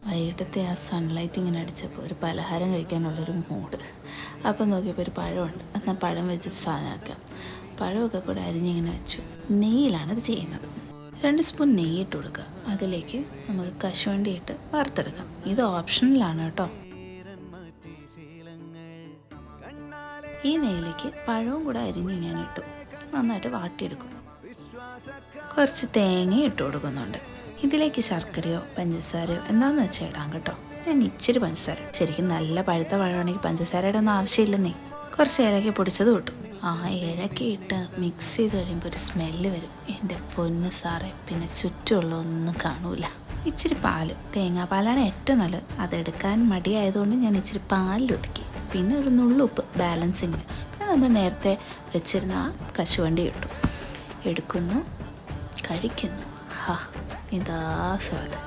വൈകിട്ടത്തെ ആ സൺലൈറ്റ് ഇങ്ങനെ അടിച്ചപ്പോൾ ഒരു പലഹാരം കഴിക്കാനുള്ളൊരു മൂഡ്. അപ്പം നോക്കിയപ്പോൾ ഒരു പഴമുണ്ട്. എന്നാൽ പഴം വെച്ചിട്ട് സാധനമാക്കാം. പഴമൊക്കെ കൂടെ അരിഞ്ഞിങ്ങനെ വെച്ചു. നെയ്യിലാണിത് ചെയ്യുന്നത്. 2 സ്പൂൺ നെയ്യിട്ട് കൊടുക്കുക. അതിലേക്ക് നമുക്ക് കശുവണ്ടി ഇട്ട് വറുത്തെടുക്കാം. ഇത് ഓപ്ഷണലാണ് കേട്ടോ. ഈ നെയ്യിലേക്ക് പഴവും കൂടെ അരിഞ്ഞ് ഞാൻ ഇട്ടു. നന്നായിട്ട് വാട്ടിയെടുക്കും. കുറച്ച് തേങ്ങ ഇട്ട് കൊടുക്കുന്നുണ്ട്. ഇതിലേക്ക് ശർക്കരയോ പഞ്ചസാരയോ എന്താണെന്ന് വെച്ചാൽ ഇടാം കേട്ടോ. ഞാൻ ഇച്ചിരി പഞ്ചസാര. ശരിക്കും നല്ല പഴുത്ത പഴമാണെങ്കിൽ പഞ്ചസാരയുടെ ഒന്നും ആവശ്യമില്ലെന്നേ. കുറച്ച് ഏലക്ക പൊടിച്ചത് കിട്ടും. ആ ഏലക്ക ഇട്ട് മിക്സ് ചെയ്ത് കഴിയുമ്പോൾ ഒരു സ്മെല്ല് വരും. എൻ്റെ പൊന്ന് സാറേ, പിന്നെ ചുറ്റുമുള്ള ഒന്നും കാണൂല. ഇച്ചിരി പാല്, തേങ്ങാപ്പാലാണ് ഏറ്റവും നല്ലത്. അതെടുക്കാൻ മടിയായതുകൊണ്ട് ഞാൻ ഇച്ചിരി പാലിലൊതുക്കി. പിന്നെ ഒരു നുള്ളുപ്പ് ബാലൻസിങ്ങിന്. പിന്നെ നമ്മൾ നേരത്തെ വെച്ചിരുന്ന ആ കശുവണ്ടി എടുക്കുന്നു, കഴിക്കുന്നു. ഹാ, ഇതാ സ്വാദ്.